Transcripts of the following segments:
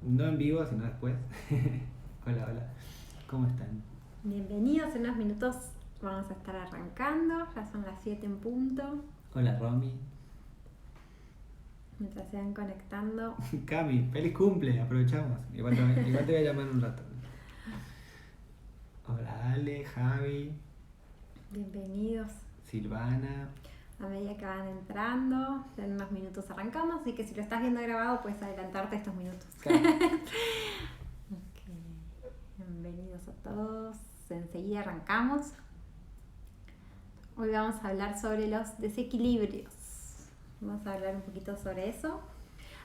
No en vivo, sino después. Hola, hola. ¿Cómo están? Bienvenidos, en unos minutos vamos a estar arrancando, ya son las 7 en punto, Hola, Romy. mientras se van conectando. Cami, feliz cumple, aprovechamos. Igual te voy a llamar un rato. Hola, Ale, Javi, Bienvenidos Silvana. a medida que van entrando, en unos minutos arrancamos, así que si lo estás viendo grabado puedes adelantarte estos minutos. Claro. Ok, bienvenidos a todos, enseguida arrancamos. Hoy vamos a hablar sobre los desequilibrios, vamos a hablar un poquito sobre eso.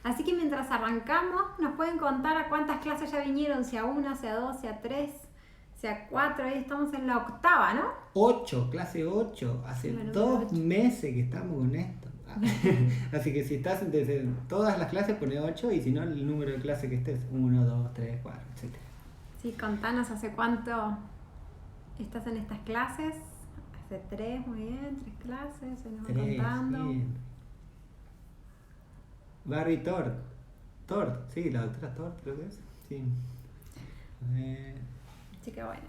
Así que mientras arrancamos, nos pueden contar a cuántas clases ya vinieron, si a una, si a dos, si a tres, si a cuatro. Ahí estamos en la octava, ¿no? 8, clase 8. Hace Bueno, 2 8. meses que estamos con esto. Así que si estás desde todas las clases, pone 8 y si no, el número de clase que estés, 1, 2, 3, 4, etc. Sí, contanos hace cuánto estás en estas clases. Hace 3, muy bien, 3 clases, se nos va 3, contando. bien. Barry Tort. Tort, sí, la doctora Tort creo que es. Sí. A ver, Así que bueno.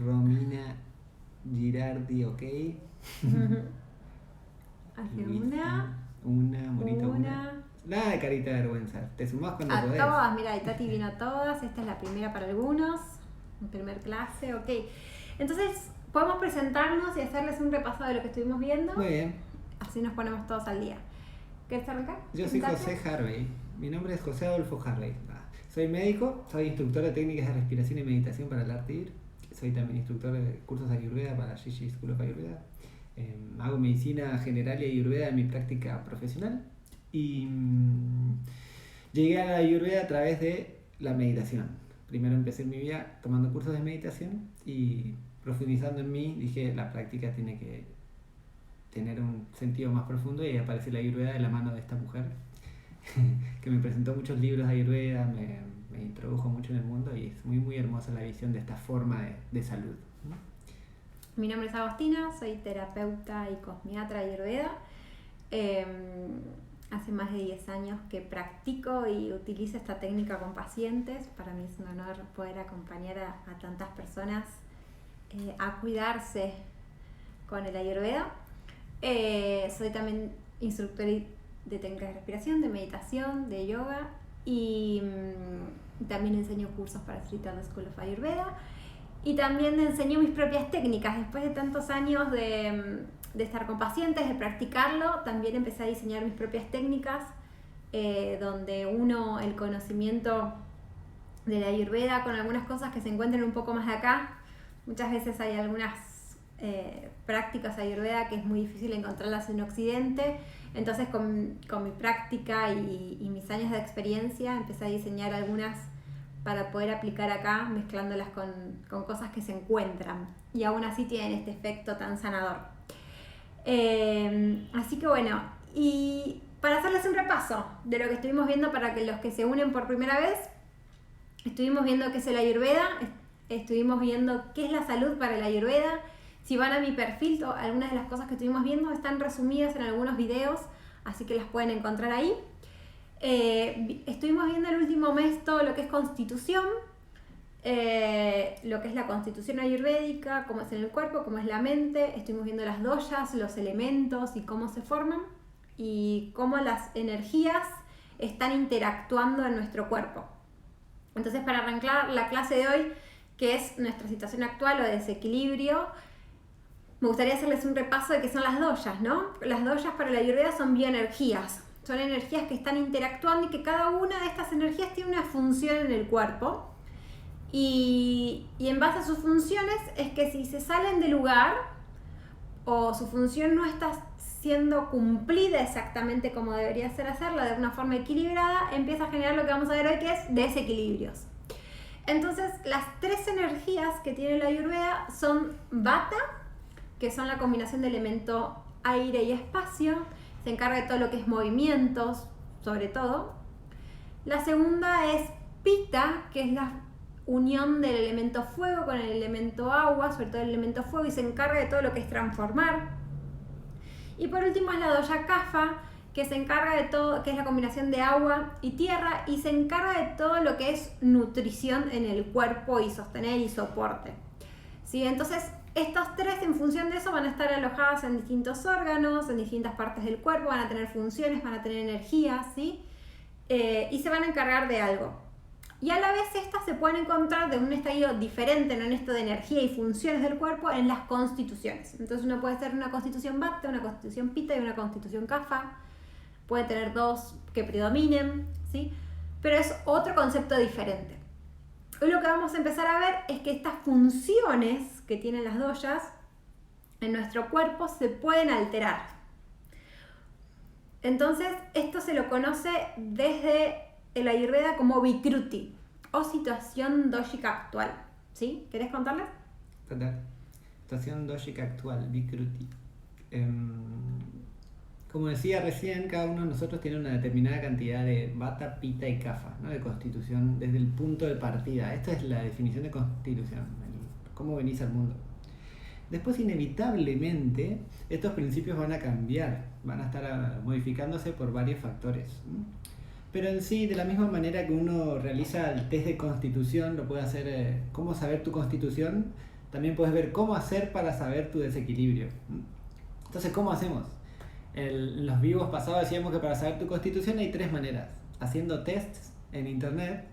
Romina Girardi, ok. Hace Luisa, una, Monito, una. Nada de carita de vergüenza. Te sumás cuando a podés. todas, mira, y Tati vino a todas. Esta es la primera para algunos. En primer clase, ok. Entonces, podemos presentarnos y hacerles un repaso de lo que estuvimos viendo. Muy bien. Así nos ponemos todos al día. ¿Quieres arrancar? Yo soy Presentarte. José Harvey. Mi nombre es José Adolfo Harvey. Soy médico, soy instructor de técnicas de respiración y meditación para el Artir. Soy también instructor de cursos de Ayurveda para Gigi School of Ayurveda. Hago medicina general y Ayurveda en mi práctica profesional. Y llegué a la Ayurveda a través de la meditación. Primero empecé mi vida tomando cursos de meditación y profundizando en mí dije la práctica tiene que tener un sentido más profundo y ahí apareció la Ayurveda de la mano de esta mujer que me presentó muchos libros de Ayurveda, me introdujo mucho en el mundo y es muy muy hermosa la visión de esta forma de salud. Mi nombre es Agostina, soy terapeuta y cosmiatra ayurveda. Hace más de 10 años que practico y utilizo esta técnica con pacientes. Para mí es un honor poder acompañar a tantas personas a cuidarse con el ayurveda. Soy también instructora de técnicas de respiración, de meditación, de yoga y también enseño cursos para Srita School of Ayurveda. Y también enseño mis propias técnicas. Después de tantos años de estar con pacientes, de practicarlo, también empecé a diseñar mis propias técnicas, donde uno el conocimiento de la Ayurveda con algunas cosas que se encuentran un poco más de acá. Muchas veces hay algunas prácticas Ayurveda que es muy difícil encontrarlas en Occidente. Entonces con mi práctica y mis años de experiencia empecé a diseñar algunas para poder aplicar acá, mezclándolas con cosas que se encuentran y aún así tienen este efecto tan sanador. Así que bueno, y para hacerles un repaso de lo que estuvimos viendo para que los que se unen por primera vez, estuvimos viendo qué es el Ayurveda, estuvimos viendo qué es la salud para el Ayurveda. Si van a mi perfil, algunas de las cosas que estuvimos viendo están resumidas en algunos videos, así que las pueden encontrar ahí. Estuvimos viendo el último mes todo lo que es constitución, lo que es la constitución ayurvédica, cómo es en el cuerpo, cómo es la mente. Estuvimos viendo las doshas, los elementos y cómo se forman y cómo las energías están interactuando en nuestro cuerpo. Entonces, para arrancar la clase de hoy, que es nuestra situación actual o de desequilibrio, me gustaría hacerles un repaso de qué son las doshas, ¿no? Las doshas para la ayurveda son bioenergías. Son energías que están interactuando y que cada una de estas energías tiene una función en el cuerpo. Y en base a sus funciones es que si se salen de lugar o su función no está siendo cumplida exactamente como debería ser hacerla de una forma equilibrada, empieza a generar lo que vamos a ver hoy, que es desequilibrios. Entonces, las 3 energías que tiene la Ayurveda son Vata, que son la combinación de elemento aire y espacio. Se encarga de todo lo que es movimientos, sobre todo. La segunda es Pitta, que es la unión del elemento fuego con el elemento agua, sobre todo el elemento fuego, y se encarga de todo lo que es transformar. Y por último es la dosha Kapha, que se encarga de todo, que es la combinación de agua y tierra, y se encarga de todo lo que es nutrición en el cuerpo y sostener y soporte. ¿Sí? Entonces, estos tres, en función de eso, van a estar alojados en distintos órganos, en distintas partes del cuerpo, van a tener funciones, van a tener energía, ¿sí? Y se van a encargar de algo. Y a la vez estas se pueden encontrar de un estadio diferente, ¿no? En esto de energía y funciones del cuerpo, en las constituciones. Entonces uno puede ser una constitución Vata, una constitución Pitta y una constitución Kapha. Puede tener dos que predominen, ¿sí? Pero es otro concepto diferente. Hoy lo que vamos a empezar a ver es que estas funciones que tienen las doyas en nuestro cuerpo se pueden alterar. Entonces, esto se lo conoce desde el Ayurveda como Vikruti o situación dójica actual. ¿Sí? ¿Querés contarles? Total. Situación dójica actual, Vikruti. Como decía recién, cada uno de nosotros tiene una determinada cantidad de Vata, Pitta y Kapha, ¿no? De constitución desde el punto de partida. Esta es la definición de constitución, cómo venís al mundo. Después, inevitablemente, estos principios van a cambiar, van a estar modificándose por varios factores. Pero en sí, de la misma manera que uno realiza el test de constitución, lo puede hacer, cómo saber tu constitución, también puedes ver cómo hacer para saber tu desequilibrio. Entonces, ¿cómo hacemos? En los vivos pasados decíamos que para saber tu constitución hay tres maneras: haciendo tests en internet,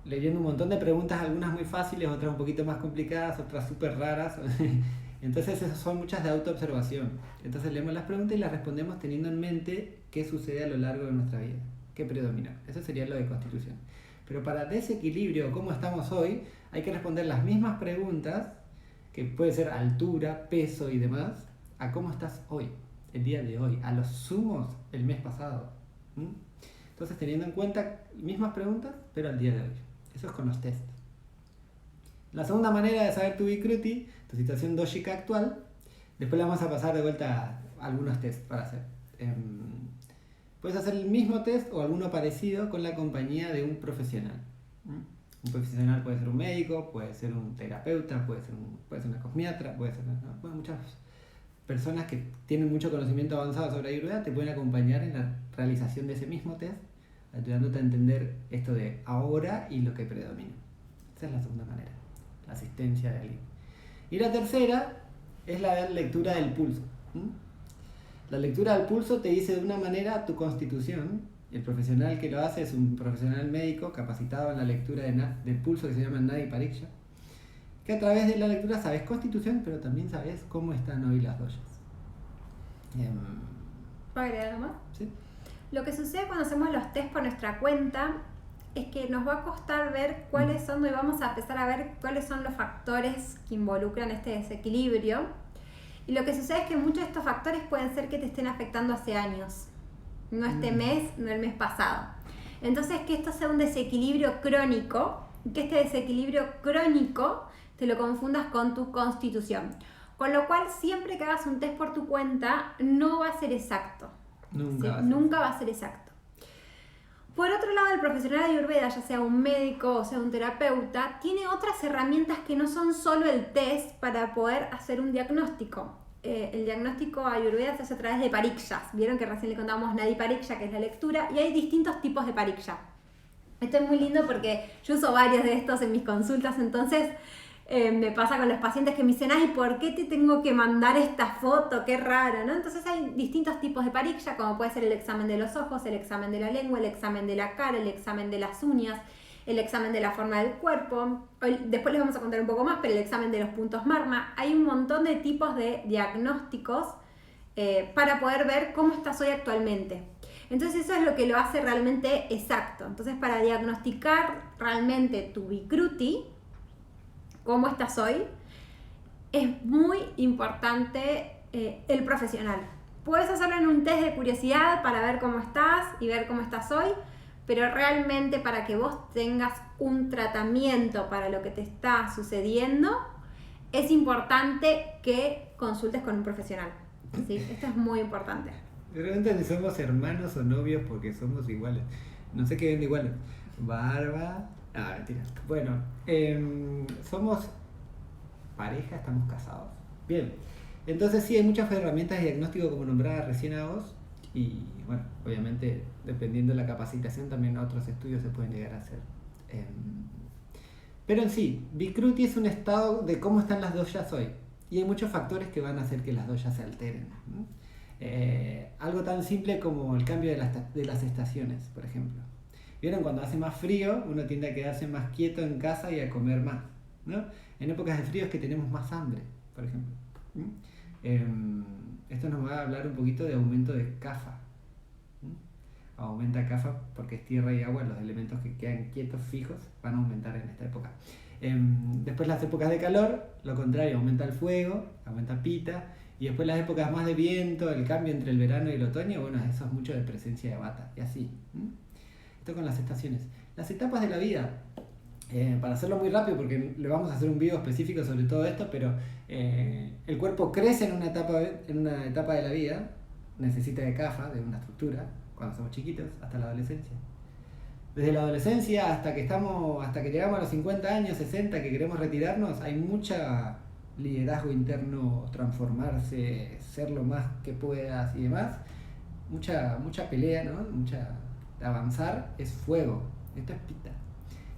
leyendo un montón de preguntas, algunas muy fáciles, otras un poquito más complicadas, otras súper raras. Entonces esas son muchas de autoobservación. Entonces leemos las preguntas y las respondemos teniendo en mente qué sucede a lo largo de nuestra vida, qué predomina. Eso sería lo de constitución. Pero para desequilibrio, cómo estamos hoy, hay que responder las mismas preguntas, que puede ser altura, peso y demás, a cómo estás hoy, el día de hoy, a los sumos el mes pasado. Entonces, teniendo en cuenta mismas preguntas, pero al día de hoy. Eso es con los tests. La segunda manera de saber tu Vikruti, tu situación dójica actual, después le vamos a pasar de vuelta a algunos tests para hacer. Puedes hacer el mismo test o alguno parecido con la compañía de un profesional. Un profesional puede ser un médico, puede ser un terapeuta, puede ser una cosmiatra, puede ser muchas personas que tienen mucho conocimiento avanzado sobre Ayurveda te pueden acompañar en la realización de ese mismo test, ayudándote a entender esto de ahora y lo que predomina. Esa es la segunda manera, la asistencia de alguien. Y la tercera es la lectura del pulso. La lectura del pulso te dice de una manera tu constitución. El profesional que lo hace es un profesional médico capacitado en la lectura del pulso, que se llama Nadi Pariksha, que a través de la lectura sabes constitución, pero también sabes cómo están hoy las doyas. ¿Puedo agregar algo más? Sí. Lo que sucede cuando hacemos los test por nuestra cuenta es que nos va a costar ver cuáles son, y vamos a empezar a ver cuáles son los factores que involucran este desequilibrio. Y lo que sucede es que muchos de estos factores pueden ser que te estén afectando hace años, no este mes, no el mes pasado. Entonces, que esto sea un desequilibrio crónico, que este desequilibrio crónico te lo confundas con tu constitución. Con lo cual, siempre que hagas un test por tu cuenta, no va a ser exacto. Nunca va a ser exacto. Por otro lado, el profesional de Ayurveda, ya sea un médico o sea un terapeuta, tiene otras herramientas que no son solo el test para poder hacer un diagnóstico. El diagnóstico Ayurveda se hace a través de parikshas. Vieron que recién le contábamos Nadi Pariksha, que es la lectura, y hay distintos tipos de pariksha. Esto es muy lindo porque yo uso varios de estos en mis consultas, entonces me pasa con los pacientes que me dicen, ay, ¿por qué te tengo que mandar esta foto? Qué raro, ¿no? Entonces hay distintos tipos de pariksha, como puede ser el examen de los ojos, el examen de la lengua, el examen de la cara, el examen de las uñas, el examen de la forma del cuerpo. Después les vamos a contar un poco más, pero el examen de los puntos marma. Hay un montón de tipos de diagnósticos para poder ver cómo estás hoy actualmente. Entonces eso es lo que lo hace realmente exacto. Entonces, para diagnosticar realmente tu Vikruti, cómo estás hoy, es muy importante el profesional. Puedes hacerlo en un test de curiosidad para ver cómo estás y ver cómo estás hoy, pero realmente para que vos tengas un tratamiento para lo que te está sucediendo, es importante que consultes con un profesional. ¿Sí? Esto es muy importante. Realmente si somos hermanos o novios porque somos iguales. No sé qué ven iguales. Barba. Ah, mentira. Bueno, somos pareja, estamos casados. Bien. Entonces sí, hay muchas herramientas de diagnóstico como nombraba recién a vos. Y bueno, obviamente, dependiendo de la capacitación, también otros estudios se pueden llegar a hacer. Pero en sí, Vikruti es un estado de cómo están las doshas hoy. Y hay muchos factores que van a hacer que las doshas se alteren. Algo tan simple como el cambio de las estaciones, por ejemplo. ¿Vieron? Cuando hace más frío, uno tiende a quedarse más quieto en casa y a comer más, ¿no? En épocas de frío es que tenemos más hambre, por ejemplo. Esto nos va a hablar un poquito de aumento de kapha. Aumenta kapha porque es tierra y agua, los elementos que quedan quietos, fijos, van a aumentar en esta época. Después las épocas de calor, lo contrario, aumenta el fuego, aumenta pita. Y después las épocas más de viento, el cambio entre el verano y el otoño, bueno, eso es mucho de presencia de vata, y así. Esto con las estaciones. Las etapas de la vida, para hacerlo muy rápido, porque le vamos a hacer un video específico sobre todo esto, pero el cuerpo crece en una etapa de la vida, necesita de kapha, de una estructura, cuando somos chiquitos, hasta la adolescencia. Desde la adolescencia hasta que llegamos a los 50 años, 60, que queremos retirarnos, hay mucha liderazgo interno, transformarse, ser lo más que puedas y demás. Mucha pelea, ¿no? Avanzar es fuego, esto es pita.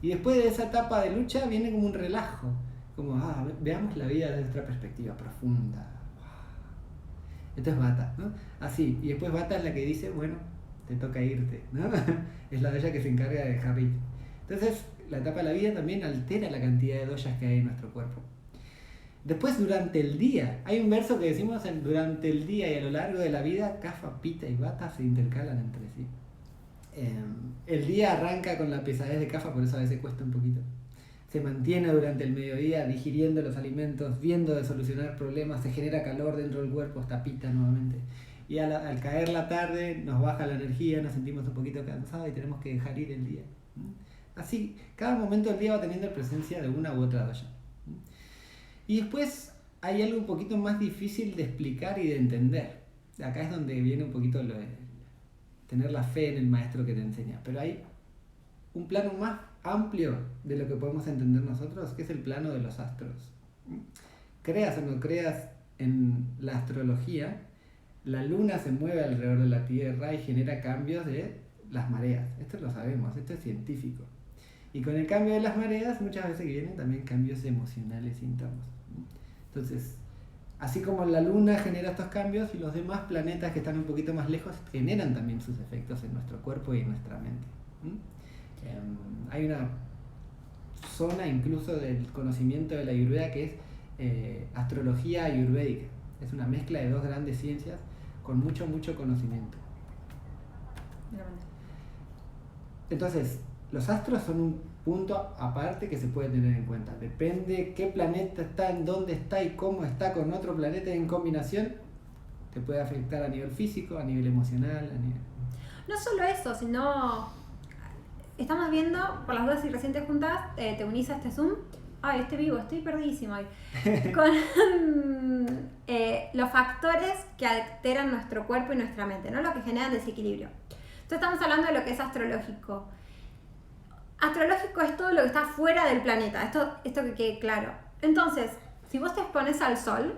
Y después de esa etapa de lucha viene como un relajo, como veamos la vida desde otra perspectiva profunda. Esto es vata, ¿no? Así, y después vata es la que dice, bueno, te toca irte, ¿no? Es la doya que se encarga de dejar ir. Entonces, la etapa de la vida también altera la cantidad de doyas que hay en nuestro cuerpo. Después, durante el día, hay un verso que decimos durante el día y a lo largo de la vida, kapha, pita y vata se intercalan entre sí. El día arranca con la pesadez de kapha, por eso a veces cuesta un poquito. Se mantiene durante el mediodía digiriendo los alimentos, viendo de solucionar problemas, se genera calor dentro del cuerpo, hasta pita nuevamente. Y al caer la tarde nos baja la energía, nos sentimos un poquito cansados y tenemos que dejar ir el día. Así, cada momento del día va teniendo presencia de una u otra doya. Y después hay algo un poquito más difícil de explicar y de entender. Acá es donde viene un poquito lo de tener la fe en el maestro que te enseña. Pero hay un plano más amplio de lo que podemos entender nosotros, que es el plano de los astros. Creas o no creas en la astrología, la luna se mueve alrededor de la Tierra y genera cambios de las mareas. Esto lo sabemos, esto es científico. Y con el cambio de las mareas muchas veces vienen también cambios emocionales internos. Entonces, así como la luna genera estos cambios, y los demás planetas que están un poquito más lejos generan también sus efectos en nuestro cuerpo y en nuestra mente. Hay una zona incluso del conocimiento de la Ayurveda que es astrología ayurvédica. Es una mezcla de dos grandes ciencias con mucho conocimiento. Entonces, los astros son un punto aparte que se puede tener en cuenta. Depende qué planeta está, en dónde está y cómo está con otro planeta en combinación, te puede afectar a nivel físico, a nivel emocional, No solo eso, sino estamos viendo, por las dudas y recientes juntas, te unís a este Zoom. Ay, estoy vivo, estoy perdidísima hoy. Con los factores que alteran nuestro cuerpo y nuestra mente, ¿no? Lo que generan desequilibrio. Entonces estamos hablando de lo que es astrológico. Astrológico es todo lo que está fuera del planeta, esto que quede claro. Entonces, si vos te expones al sol,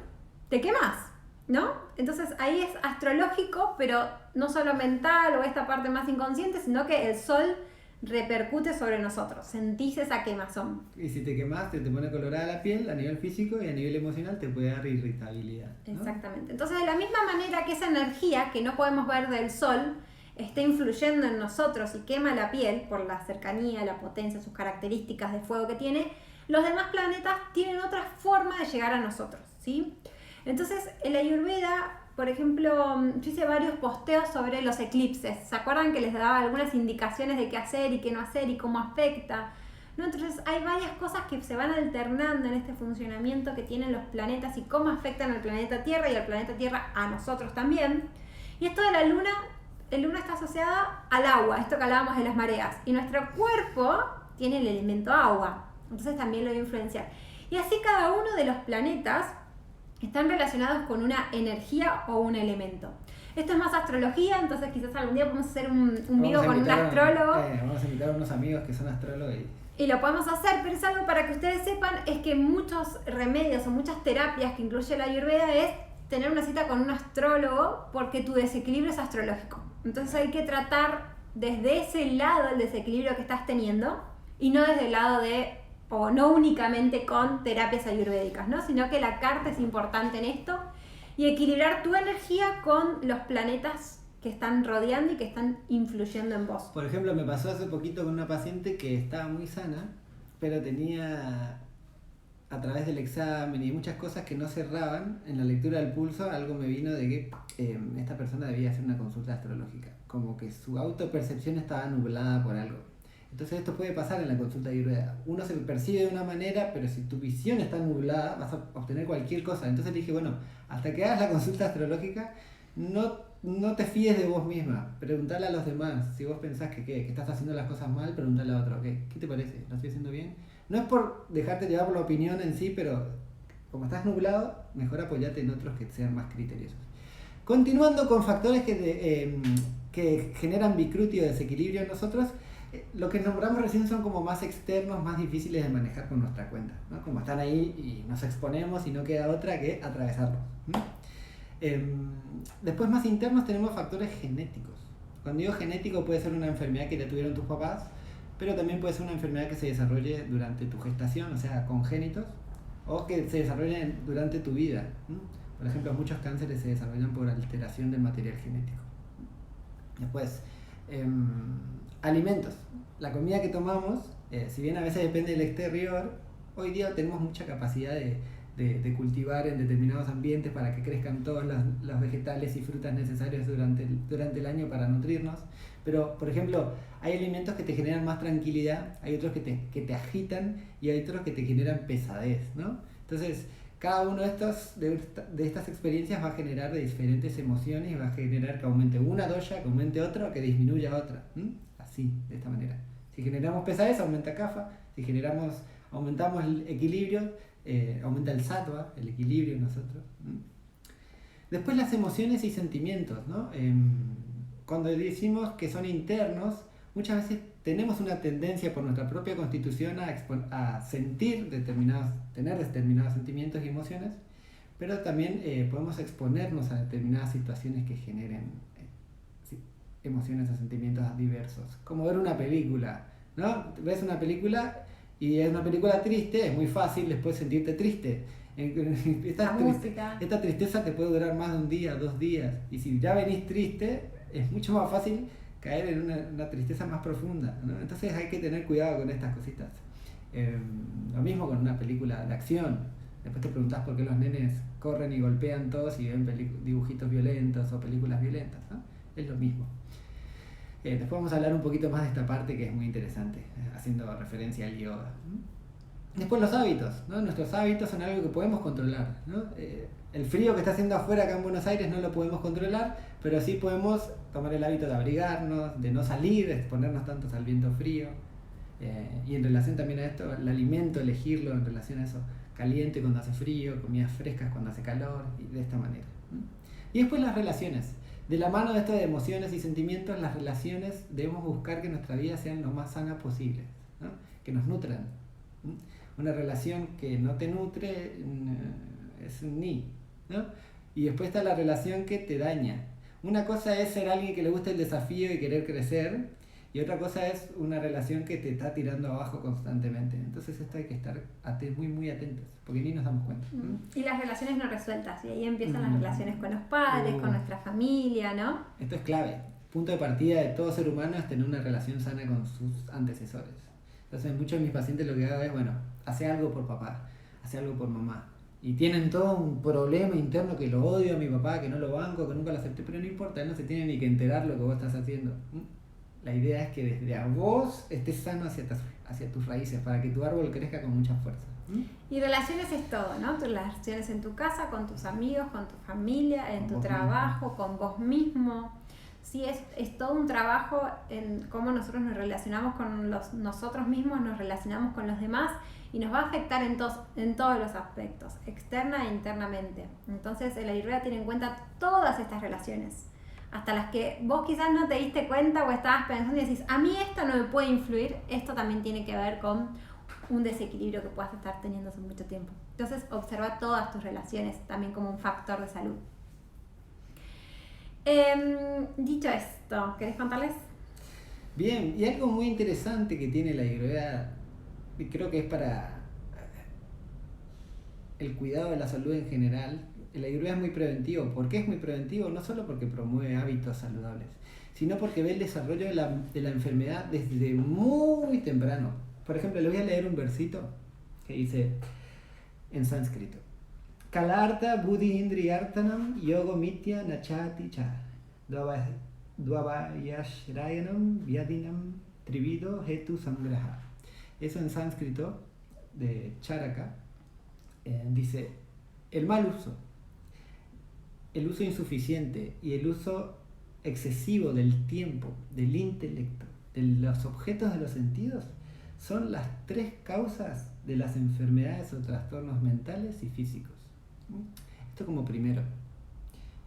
te quemas, ¿no? Entonces ahí es astrológico, pero no solo mental o esta parte más inconsciente, sino que el sol repercute sobre nosotros, sentís esa quemazón. Y si te quemaste, te pone colorada la piel a nivel físico y a nivel emocional te puede dar irritabilidad, ¿no? Exactamente. Entonces, de la misma manera que esa energía que no podemos ver del sol está influyendo en nosotros y quema la piel por la cercanía, la potencia, sus características de fuego que tiene, los demás planetas tienen otra forma de llegar a nosotros, ¿sí? Entonces, en la Ayurveda, por ejemplo, yo hice varios posteos sobre los eclipses. ¿Se acuerdan que les daba algunas indicaciones de qué hacer y qué no hacer y cómo afecta? ¿No? Entonces hay varias cosas que se van alternando en este funcionamiento que tienen los planetas y cómo afectan al planeta Tierra y al planeta Tierra a nosotros también. Y esto de la luna está asociada al agua, esto que hablábamos de las mareas. Y nuestro cuerpo tiene el elemento agua, entonces también lo va a influenciar. Y así cada uno de los planetas están relacionados con una energía o un elemento. Esto es más astrología, entonces quizás algún día podemos hacer un video con un astrólogo. Vamos a invitar a unos amigos que son astrólogos y lo podemos hacer, pero es algo para que ustedes sepan, es que muchos remedios o muchas terapias que incluye la Ayurveda es tener una cita con un astrólogo porque tu desequilibrio es astrológico. Entonces hay que tratar desde ese lado el desequilibrio que estás teniendo y no desde el lado de, o no únicamente con terapias ayurvédicas, ¿no? Sino que la carta es importante en esto y equilibrar tu energía con los planetas que están rodeando y que están influyendo en vos. Por ejemplo, me pasó hace poquito con una paciente que estaba muy sana, pero tenía, a través del examen y muchas cosas que no cerraban, en la lectura del pulso algo me vino de que esta persona debía hacer una consulta astrológica, como que su autopercepción estaba nublada por algo. Entonces esto puede pasar en la consulta ayurveda. Uno se percibe de una manera, pero si tu visión está nublada vas a obtener cualquier cosa. Entonces le dije, bueno, hasta que hagas la consulta astrológica, no te fíes de vos misma, preguntale a los demás. Si vos pensás que estás haciendo las cosas mal, preguntale a otro, ¿qué te parece? ¿Lo estoy haciendo bien? No es por dejarte llevar por la opinión en sí, pero como estás nublado, mejor apoyate en otros que sean más criteriosos. Continuando con factores que generan bicruti o desequilibrio en nosotros, lo que nombramos recién son como más externos, más difíciles de manejar con nuestra cuenta, ¿no? Como están ahí y nos exponemos y no queda otra que atravesarlos. Después, más internos, tenemos factores genéticos. Cuando digo genético, puede ser una enfermedad que ya tuvieron tus papás, pero también puede ser una enfermedad que se desarrolle durante tu gestación, o sea, congénitos, o que se desarrolle durante tu vida. Por ejemplo, muchos cánceres se desarrollan por alteración del material genético. Después, alimentos. La comida que tomamos, si bien a veces depende del exterior, hoy día tenemos mucha capacidad de cultivar en determinados ambientes para que crezcan todos los vegetales y frutas necesarios durante el año para nutrirnos. Pero, por ejemplo, hay alimentos que te generan más tranquilidad, hay otros que te agitan y hay otros que te generan pesadez, ¿no? Entonces, cada uno de estas experiencias va a generar de diferentes emociones y va a generar que aumente una dosha, que aumente otra o que disminuya otra. Así, de esta manera. Si generamos pesadez, aumenta kapha. Si aumentamos el equilibrio, aumenta el sattva, el equilibrio en nosotros. Después las emociones y sentimientos, ¿no? Cuando decimos que son internos, muchas veces tenemos una tendencia por nuestra propia constitución a tener determinados sentimientos y emociones, pero también podemos exponernos a determinadas situaciones que generen emociones o sentimientos diversos. Como ver una película, ¿no? Ves una película y es una película triste, es muy fácil después sentirte triste. Esta tristeza te puede durar más de un día, 2 días, y si ya venís triste, es mucho más fácil caer en una tristeza más profunda, ¿no? Entonces hay que tener cuidado con estas cositas. Lo mismo con una película de acción. Después te preguntás por qué los nenes corren y golpean todos y ven dibujitos violentos o películas violentas, ¿no? Es lo mismo. Después vamos a hablar un poquito más de esta parte que es muy interesante, haciendo referencia al yoga. Después los hábitos, ¿no? Nuestros hábitos son algo que podemos controlar, ¿no? El frío que está haciendo afuera acá en Buenos Aires no lo podemos controlar, pero sí podemos tomar el hábito de abrigarnos, de no salir, de exponernos tanto al viento frío. Y en relación también a esto, el alimento, elegirlo en relación a eso, caliente cuando hace frío, comidas frescas cuando hace calor, y de esta manera. Y después las relaciones. De la mano de esto de emociones y sentimientos, las relaciones debemos buscar que nuestra vida sean lo más sanas posible, ¿no? Que nos nutran. Una relación que no te nutre es un ¿no? Y después está la relación que te daña. Una cosa es ser alguien que le gusta el desafío y querer crecer, y otra cosa es una relación que te está tirando abajo constantemente. Entonces esto hay que estar muy muy atentos, porque ni nos damos cuenta. Y las relaciones no resueltas, y ahí empiezan las relaciones con los padres, con nuestra familia, ¿no? Esto es clave. Punto de partida de todo ser humano es tener una relación sana con sus antecesores. Entonces muchos de mis pacientes lo que hago es, bueno, hace algo por papá, hace algo por mamá. Y tienen todo un problema interno que lo odio a mi papá, que no lo banco, que nunca lo acepté, pero no importa, él no se tiene ni que enterar lo que vos estás haciendo. La idea es que desde a vos estés sano hacia tus raíces, para que tu árbol crezca con mucha fuerza. Y relaciones es todo, ¿no? Tus relaciones en tu casa, con tus amigos, con tu familia, en tu trabajo, con vos mismo. Sí, es todo un trabajo en cómo nosotros nos relacionamos con nosotros mismos, nos relacionamos con los demás, y nos va a afectar en todos los aspectos, externa e internamente. Entonces el Ayurveda tiene en cuenta todas estas relaciones, hasta las que vos quizás no te diste cuenta o estabas pensando y decís, a mí esto no me puede influir. Esto también tiene que ver con un desequilibrio que puedas estar teniendo hace mucho tiempo. Entonces, observa todas tus relaciones también como un factor de salud. Dicho esto, ¿querés contarles? Bien, y algo muy interesante que tiene la Ayurveda, y creo que es para el cuidado de la salud en general, la Ayurveda es muy preventivo. ¿Por qué es muy preventivo? No solo porque promueve hábitos saludables, sino porque ve el desarrollo de la enfermedad desde muy temprano. Por ejemplo, le voy a leer un versito que dice en sánscrito: Kalarta buddhi indriyartanam yogo mitya nachati cha dvavayashrayanam vyadinam trivido hetu samgraha. Eso en sánscrito de Charaka dice: el mal uso, el uso insuficiente y el uso excesivo del tiempo, del intelecto, de los objetos de los sentidos son las 3 causas de las enfermedades o trastornos mentales y físicos. Esto como primero.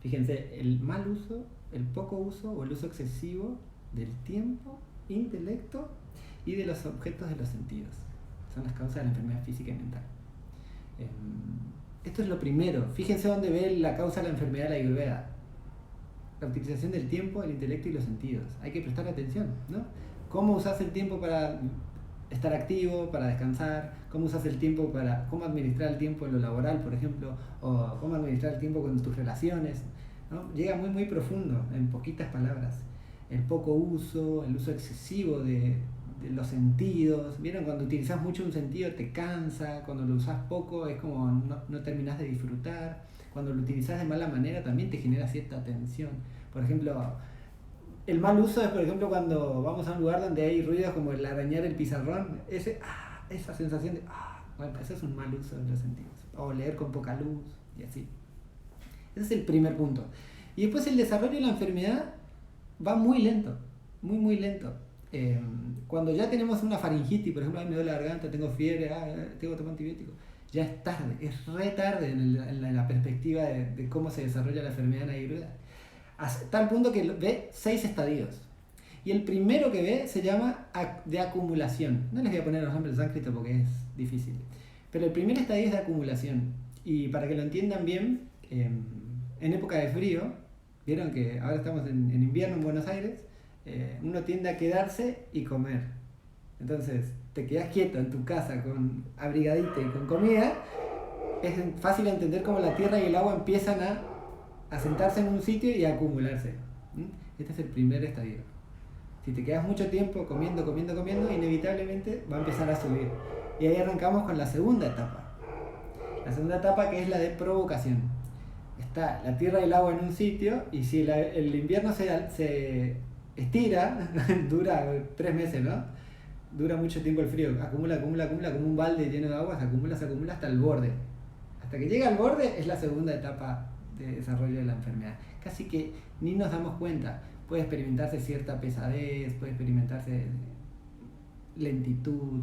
Fíjense, el mal uso, el poco uso o el uso excesivo del tiempo, intelecto y de los objetos de los sentidos son las causas de la enfermedad física y mental. Esto es lo primero. Fíjense dónde ve la causa de la enfermedad de la Ayurveda: la utilización del tiempo, el intelecto y los sentidos. Hay que prestar atención, ¿no? ¿Cómo usas el tiempo para estar activo, para descansar? ¿Cómo usas el tiempo para cómo administrar el tiempo en lo laboral, por ejemplo? O cómo administrar el tiempo con tus relaciones, ¿no? Llega muy muy profundo, en poquitas palabras. El poco uso, el uso excesivo de los sentidos. ¿Vieron? Cuando utilizas mucho un sentido te cansa, cuando lo usas poco es como no terminas de disfrutar. Cuando lo utilizas de mala manera también te genera cierta tensión. Por ejemplo, el mal uso es, por ejemplo, cuando vamos a un lugar donde hay ruidos como el arañar el pizarrón, esa sensación de, bueno, eso es un mal uso de los sentidos. O leer con poca luz y así. Ese es el primer punto. Y después el desarrollo de la enfermedad va muy lento, muy muy lento. Cuando ya tenemos una faringitis, por ejemplo, a mí me duele la garganta, tengo fiebre, tengo que tomar antibióticos, ya es tarde, es re tarde en la perspectiva de cómo se desarrolla la enfermedad en la Ayurveda. Hasta tal punto que ve 6 estadios. Y el primero que ve se llama de acumulación. No les voy a poner los nombres en sánscrito porque es difícil. Pero el primer estadio es de acumulación. Y para que lo entiendan bien, en época de frío, vieron que ahora estamos en invierno en Buenos Aires, uno tiende a quedarse y comer. Entonces, te quedas quieto en tu casa con abrigadita y con comida. Es fácil entender cómo la tierra y el agua empiezan a sentarse en un sitio y a acumularse. Este es el primer estadio. Si te quedas mucho tiempo comiendo, inevitablemente va a empezar a subir. Y ahí arrancamos con la segunda etapa. La segunda etapa, que es la de provocación. Está la tierra y el agua en un sitio, y si el invierno se estira, dura 3 meses, ¿no? Dura mucho tiempo el frío, acumula como un balde lleno de agua, se acumula hasta el borde. Hasta que llega al borde es la segunda etapa de desarrollo de la enfermedad. Casi que ni nos damos cuenta. Puede experimentarse cierta pesadez, puede experimentarse lentitud.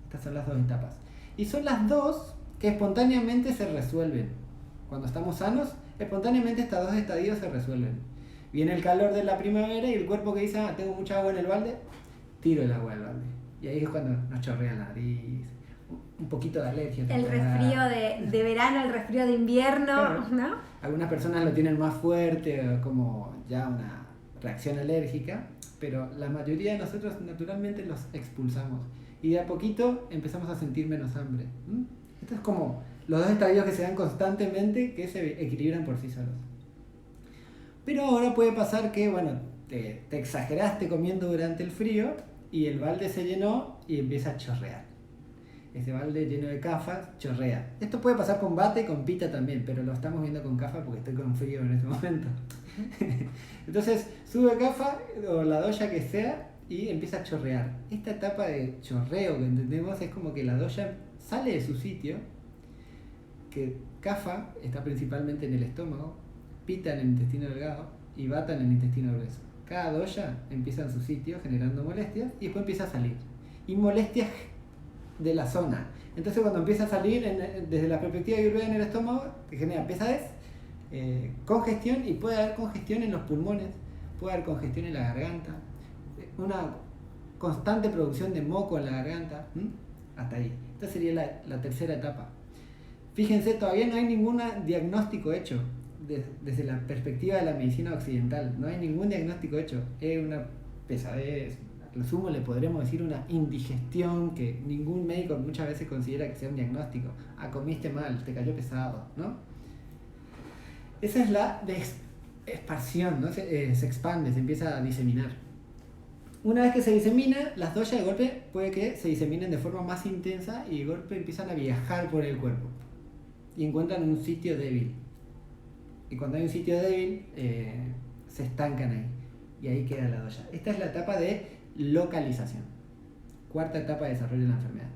Estas son las 2 etapas. Y son las 2 que espontáneamente se resuelven. Cuando estamos sanos, espontáneamente estas 2 estadios se resuelven. Viene el calor de la primavera y el cuerpo que dice, tengo mucha agua en el balde, tiro el agua del balde. Y ahí es cuando nos chorrea la nariz, un poquito de alergia. El resfrío de verano, el resfrío de invierno, claro, ¿no? Algunas personas lo tienen más fuerte, como ya una reacción alérgica, pero la mayoría de nosotros naturalmente los expulsamos. Y de a poquito empezamos a sentir menos hambre. Esto es como los 2 estadios que se dan constantemente, que se equilibran por sí solos. Pero ahora puede pasar que, bueno, te exageraste comiendo durante el frío y el balde se llenó y empieza a chorrear. Ese balde lleno de kafas chorrea. Esto puede pasar con bata y con pita también, pero lo estamos viendo con kafa porque estoy con frío en este momento. Entonces sube kafa o la doya que sea y empieza a chorrear. Esta etapa de chorreo que entendemos es como que la doya sale de su sitio, que kafa está principalmente en el estómago, pita en el intestino delgado y bata en el intestino grueso. Cada doya empieza en su sitio generando molestias y después empieza a salir. Y molestias de la zona. Entonces cuando empieza a salir desde la perspectiva ayurveda en el estómago, te genera pesadez, congestión, y puede haber congestión en los pulmones, puede haber congestión en la garganta, una constante producción de moco en la garganta, hasta ahí. Esta sería la tercera etapa. Fíjense, todavía no hay ningún diagnóstico hecho desde la perspectiva de la medicina occidental. No hay ningún diagnóstico hecho. Es una pesadez. A lo sumo le podremos decir una indigestión que ningún médico muchas veces considera que sea un diagnóstico. Ah, comiste mal, te cayó pesado, ¿no? Esa es la expansión, ¿no? Se expande, se empieza a diseminar. Una vez que se disemina, las doshas de golpe puede que se diseminen de forma más intensa y de golpe empiezan a viajar por el cuerpo y encuentran un sitio débil. Y cuando hay un sitio débil, se estancan ahí y ahí queda la dosha. Esta es la etapa de localización. Cuarta etapa de desarrollo de la enfermedad.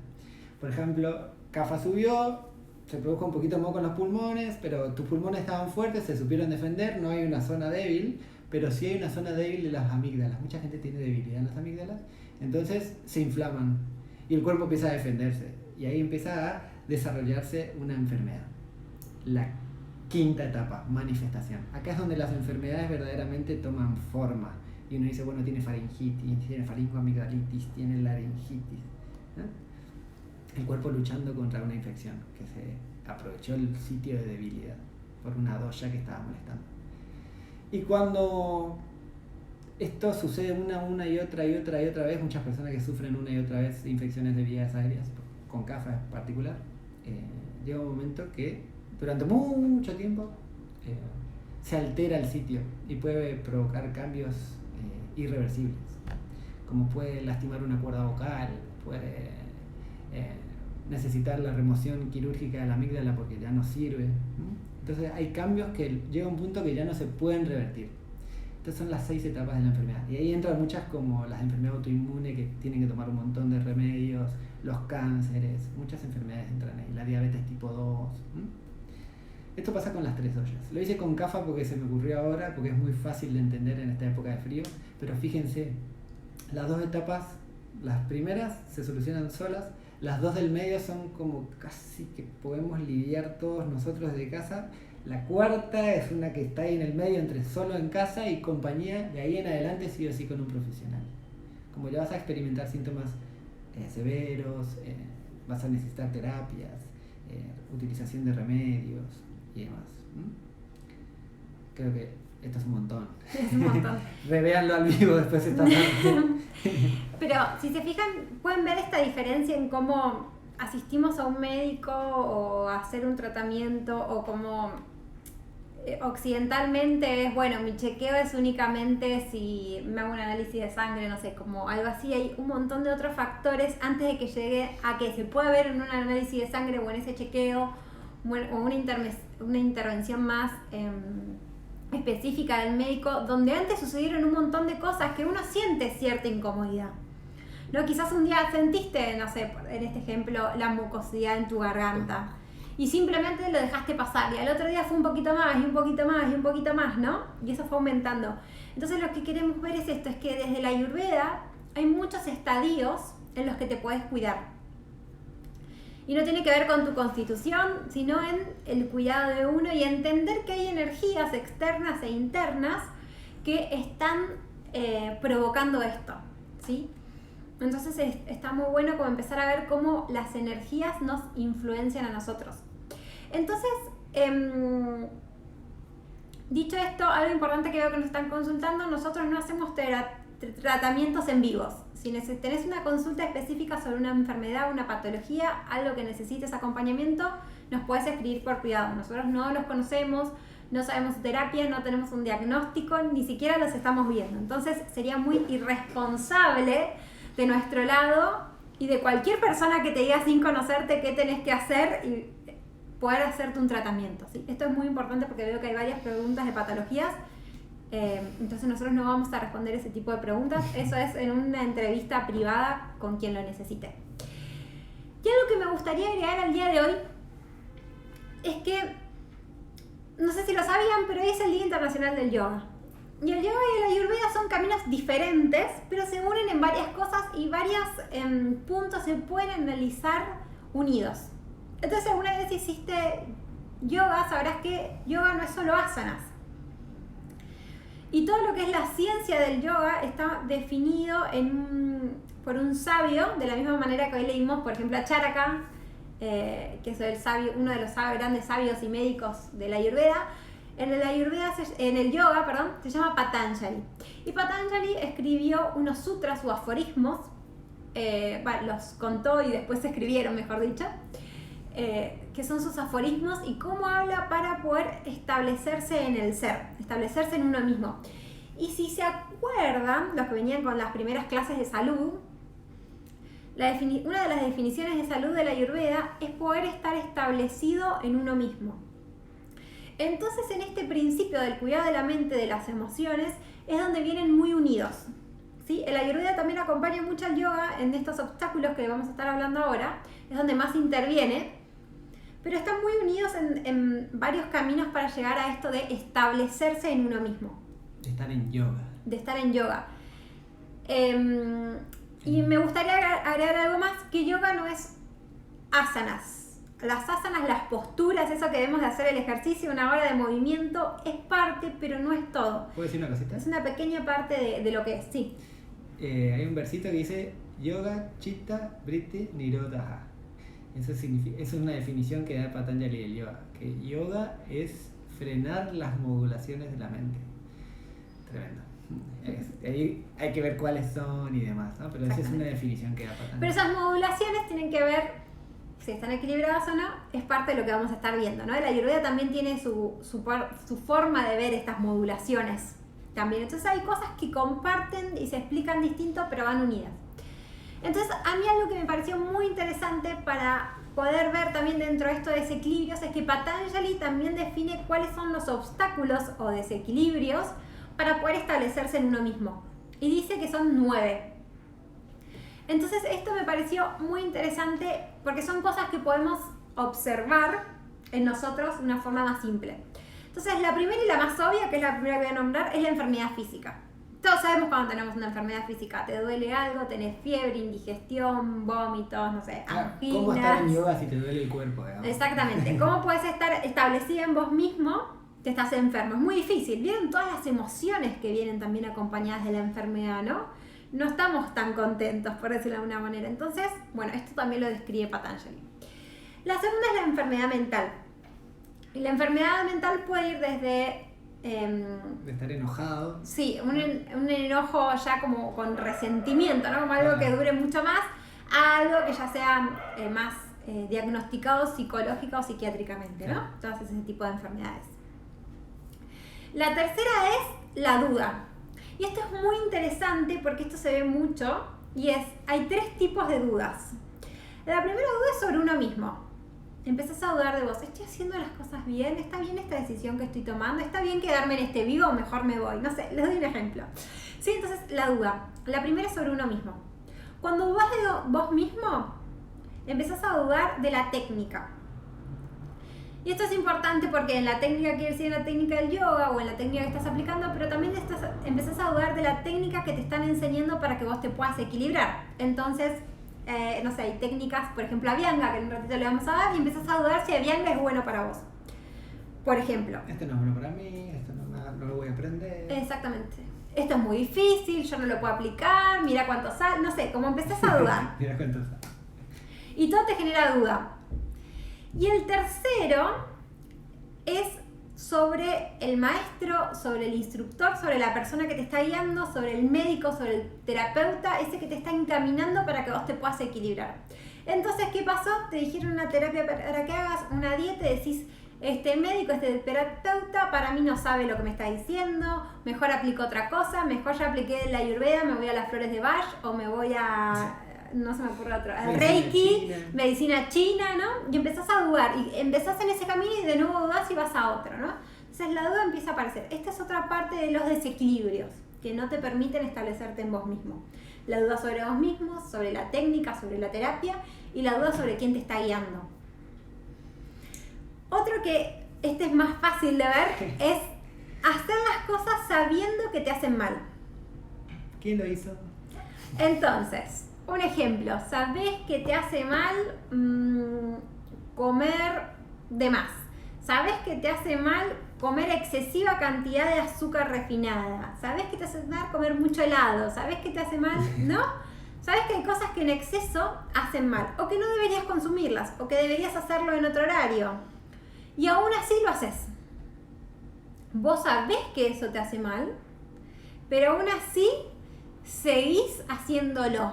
Por ejemplo, Kapha subió, se produjo un poquito de moco en los pulmones, pero tus pulmones estaban fuertes, se supieron defender, no hay una zona débil, pero sí hay una zona débil de las amígdalas. Mucha gente tiene debilidad en las amígdalas, entonces se inflaman y el cuerpo empieza a defenderse y ahí empieza a desarrollarse una enfermedad. La quinta etapa, manifestación. Acá es donde las enfermedades verdaderamente toman forma y uno dice, bueno, tiene faringitis, tiene faringoamigdalitis, tiene laringitis, ¿no? El cuerpo luchando contra una infección que se aprovechó el sitio de debilidad por una dosha que estaba molestando. Y cuando esto sucede una y otra vez, muchas personas que sufren una y otra vez infecciones de vías aéreas, con Kapha en particular, llega un momento que durante mucho tiempo se altera el sitio y puede provocar cambios irreversibles, como puede lastimar una cuerda vocal, puede necesitar la remoción quirúrgica de la amígdala porque ya no sirve. Entonces hay cambios que llega a un punto que ya no se pueden revertir. Estas son las 6 etapas de la enfermedad. Y ahí entran muchas como las enfermedades autoinmunes que tienen que tomar un montón de remedios, los cánceres, muchas enfermedades entran ahí, la diabetes tipo 2. Esto pasa con las 3 doshas. Lo hice con Kapha porque se me ocurrió ahora, porque es muy fácil de entender en esta época de frío, pero fíjense, las 2 etapas, las primeras se solucionan solas, las 2 del medio son como casi que podemos lidiar todos nosotros desde casa. La cuarta es una que está ahí en el medio entre solo en casa y compañía, de ahí en adelante sí o sí con un profesional. Como ya vas a experimentar síntomas severos, vas a necesitar terapias, utilización de remedios y demás. Creo que esto es un montón. Es un montón. Revéanlo al vivo después de esta parte. Pero si se fijan, pueden ver esta diferencia en cómo asistimos a un médico o a hacer un tratamiento, o como occidentalmente es, bueno, mi chequeo es únicamente si me hago un análisis de sangre, no sé, como algo así. Hay un montón de otros factores antes de que llegue a que se pueda ver en un análisis de sangre o en ese chequeo, o una intervención más específica del médico, donde antes sucedieron un montón de cosas que uno siente cierta incomodidad. ¿No? Quizás un día sentiste, no sé, en este ejemplo, la mucosidad en tu garganta y simplemente lo dejaste pasar, y al otro día fue un poquito más y un poquito más y un poquito más, ¿no? Y eso fue aumentando. Entonces lo que queremos ver es esto, es que desde la Ayurveda hay muchos estadios en los que te puedes cuidar. Y no tiene que ver con tu constitución, sino en el cuidado de uno y entender que hay energías externas e internas que están provocando esto, ¿sí? Entonces está muy bueno como empezar a ver cómo las energías nos influencian a nosotros. Entonces, dicho esto, algo importante que veo que nos están consultando, nosotros no hacemos tratamientos en vivos. Si tenés una consulta específica sobre una enfermedad, una patología, algo que necesites acompañamiento, nos puedes escribir por privado. Nosotros no los conocemos, no sabemos su terapia, no tenemos un diagnóstico, ni siquiera los estamos viendo. Entonces sería muy irresponsable de nuestro lado y de cualquier persona que te diga sin conocerte qué tenés que hacer y poder hacerte un tratamiento, ¿sí? Esto es muy importante porque veo que hay varias preguntas de patologías. Entonces nosotros no vamos a responder ese tipo de preguntas. Eso es en una entrevista privada con quien lo necesite. Y algo que me gustaría agregar al día de hoy es que, no sé si lo sabían, pero hoy es el Día Internacional del Yoga. Y el yoga y la Ayurveda son caminos diferentes, pero se unen en varias cosas y varios puntos se pueden analizar unidos. Entonces, si alguna vez hiciste yoga, sabrás que yoga no es solo asanas. Y todo lo que es la ciencia del yoga está definido en por un sabio, de la misma manera que hoy leímos, por ejemplo, a Charaka, que es uno de los grandes sabios y médicos de la Ayurveda. En el yoga, se llama Patanjali. Y Patanjali escribió unos sutras o aforismos, los contó y después se escribieron, mejor dicho, que son sus aforismos y cómo habla para poder establecerse en el ser, establecerse en uno mismo. Y si se acuerdan, los que venían con las primeras clases de salud, una de las definiciones de salud de la Ayurveda es poder estar establecido en uno mismo. Entonces, en este principio del cuidado de la mente, de las emociones, es donde vienen muy unidos, ¿sí? El Ayurveda también acompaña mucho al yoga en estos obstáculos que vamos a estar hablando ahora, es donde más interviene, pero están muy unidos en varios caminos para llegar a esto de establecerse en uno mismo. De estar en yoga. De estar en yoga. Y me gustaría agregar algo más, que yoga no es asanas. Las asanas, las posturas, eso que debemos de hacer el ejercicio, una hora de movimiento, es parte, pero no es todo. ¿Puedo decir una cosita? Es una pequeña parte de lo que es, sí. Hay un versito que dice Yoga Chitta Vritti Nirodha. Eso significa, es una definición que da Patanjali del yoga, que yoga es frenar las modulaciones de la mente. Tremendo. Ahí hay que ver cuáles son y demás, ¿no? Pero esa es una definición que da Patanjali. Pero esas modulaciones tienen que ver si están equilibradas o no, es parte de lo que vamos a estar viendo, ¿no? La Ayurveda también tiene su forma de ver estas modulaciones también. Entonces hay cosas que comparten y se explican distinto, pero van unidas. Entonces, a mí algo que me pareció muy interesante para poder ver también dentro de esto de desequilibrios es que Patanjali también define cuáles son los obstáculos o desequilibrios para poder establecerse en uno mismo. Y dice que son 9. Entonces, esto me pareció muy interesante porque son cosas que podemos observar en nosotros de una forma más simple. Entonces, la primera y la más obvia, que es la primera que voy a nombrar, es la enfermedad física. Todos sabemos cuando tenemos una enfermedad física, te duele algo, tenés fiebre, indigestión, vómitos, no sé, anginas. ¿Cómo estar en yoga si te duele el cuerpo? Digamos? Exactamente. ¿Cómo puedes estar establecida en vos mismo que estás enfermo? Es muy difícil. ¿Vieron todas las emociones que vienen también acompañadas de la enfermedad, no? No estamos tan contentos, por decirlo de alguna manera. Entonces, bueno, esto también lo describe Patanjali. La segunda es la enfermedad mental. Y la enfermedad mental puede ir desde... de estar enojado. Sí, un enojo ya como con resentimiento, ¿no? Como algo que dure mucho más, a algo que ya sea más diagnosticado psicológica o psiquiátricamente, ¿no? Todas ese tipo de enfermedades. La tercera es la duda. Y esto es muy interesante porque esto se ve mucho y hay 3 tipos de dudas. La primera duda es sobre uno mismo. Empezás a dudar de vos, ¿estoy haciendo las cosas bien? ¿Está bien esta decisión que estoy tomando? ¿Está bien quedarme en este vivo o mejor me voy? No sé, les doy un ejemplo. Sí, entonces la duda. La primera es sobre uno mismo. Cuando dudas de vos mismo, empezás a dudar de la técnica. Y esto es importante porque en la técnica quiere decir en la técnica del yoga o en la técnica que estás aplicando, pero también empezás a dudar de la técnica que te están enseñando para que vos te puedas equilibrar. Entonces, no sé, hay técnicas, por ejemplo, Abhyanga, que en un ratito le vamos a dar, y empezás a dudar si Abhyanga es bueno para vos. Por ejemplo. Esto no es bueno para mí, esto no lo voy a aprender. Exactamente. Esto es muy difícil, yo no lo puedo aplicar, mira cuánto sale, no sé, como empezás a dudar. Mira cuánto sale. Y todo te genera duda. Y el tercero es sobre el maestro, sobre el instructor, sobre la persona que te está guiando, sobre el médico, sobre el terapeuta, ese que te está encaminando para que vos te puedas equilibrar. Entonces, ¿qué pasó? Te dijeron una terapia para que hagas una dieta y decís, este médico, este terapeuta, para mí no sabe lo que me está diciendo, mejor aplico otra cosa, mejor ya apliqué la Ayurveda, me voy a las flores de Bach o me voy a... no se me ocurre otro, Reiki, medicina china, ¿no? Y empezás a dudar, y empezás en ese camino y de nuevo dudás y vas a otro, ¿no? Entonces la duda empieza a aparecer. Esta es otra parte de los desequilibrios que no te permiten establecerte en vos mismo. La duda sobre vos mismo, sobre la técnica, sobre la terapia, y la duda sobre quién te está guiando. Otro que es más fácil de ver es hacer las cosas sabiendo que te hacen mal. ¿Quién lo hizo? Entonces, un ejemplo, sabés que te hace mal comer de más. Sabés que te hace mal comer excesiva cantidad de azúcar refinada. Sabés que te hace mal comer mucho helado. Sabés que te hace mal, ¿no? Sabes que hay cosas que en exceso hacen mal, o que no deberías consumirlas, o que deberías hacerlo en otro horario. Y aún así lo haces. Vos sabés que eso te hace mal, pero aún así seguís haciéndolo.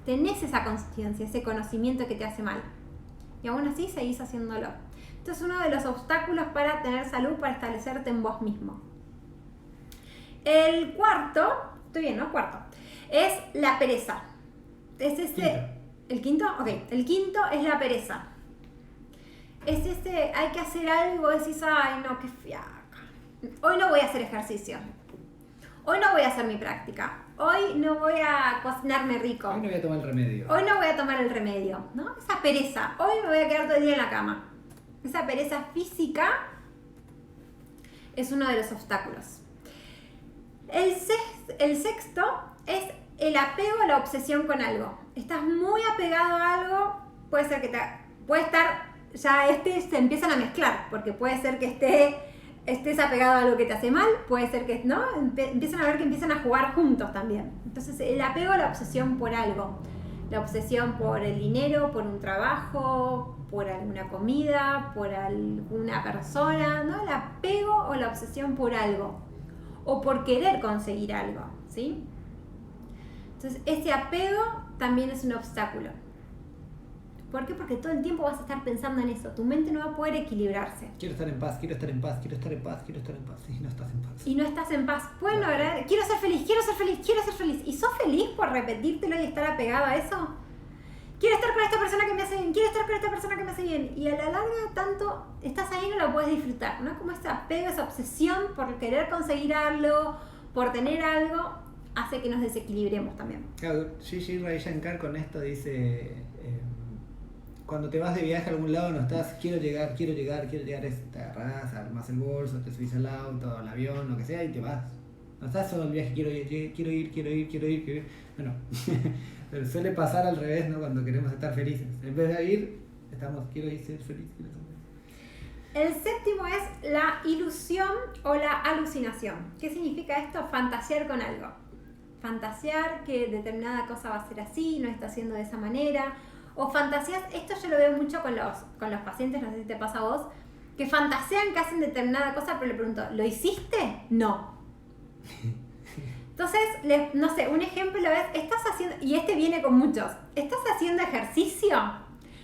Tenés esa conciencia, ese conocimiento que te hace mal. Y aún así seguís haciéndolo. Esto es uno de los obstáculos para tener salud, para establecerte en vos mismo. El cuarto, estoy bien, ¿no? Cuarto, es la pereza. Es ese. ¿El quinto? Ok, el quinto es la pereza. Es ese, hay que hacer algo, decís, ay no, qué fiaca. Hoy no voy a hacer ejercicio. Hoy no voy a hacer mi práctica. Hoy no voy a cocinarme rico. Hoy no voy a tomar el remedio. Hoy no voy a tomar el remedio, ¿no? Esa pereza. Hoy me voy a quedar todo el día en la cama. Esa pereza física es uno de los obstáculos. El sexto es el apego a la obsesión con algo. Estás muy apegado a algo, puede ser que puede estar, ya se empiezan a mezclar, porque puede ser que estés apegado a algo que te hace mal, puede ser que no, empiezan a ver que empiezan a jugar juntos también. Entonces el apego a la obsesión por algo, la obsesión por el dinero, por un trabajo, por alguna comida, por alguna persona, ¿no? El apego o la obsesión por algo, o por querer conseguir algo, ¿sí? Entonces ese apego también es un obstáculo. ¿Por qué? Porque todo el tiempo vas a estar pensando en eso. Tu mente no va a poder equilibrarse. Quiero estar en paz, quiero estar en paz, quiero estar en paz, quiero estar en paz. Y no estás en paz. Y no estás en paz. Pueden lograr, quiero ser feliz, quiero ser feliz, quiero ser feliz. ¿Y sos feliz por repetírtelo y estar apegado a eso? Quiero estar con esta persona que me hace bien, quiero estar con esta persona que me hace bien. Y a la larga, tanto estás ahí, no lo puedes disfrutar, ¿no? Como ese apego, esa obsesión por querer conseguir algo, por tener algo, hace que nos desequilibremos también. Claro, Gigi Ray Shankar con esto dice, cuando te vas de viaje a algún lado no estás, quiero llegar, te agarrás, armás el bolso, te subís al auto, al avión, lo que sea, y te vas. No estás solo en el viaje, quiero ir. Bueno, pero suele pasar al revés, ¿no? Cuando queremos estar felices. En vez de ir, estamos, quiero ir, ser feliz, quiero ser feliz. El séptimo es la ilusión o la alucinación. ¿Qué significa esto? Fantasear con algo. Fantasear que determinada cosa va a ser así, no está haciendo de esa manera. O fantasías, esto yo lo veo mucho con los pacientes, no sé si te pasa a vos, que fantasean que hacen determinada cosa, pero le pregunto, ¿lo hiciste? No. Entonces, no sé, un ejemplo es, estás haciendo, y este viene con muchos, ¿estás haciendo ejercicio?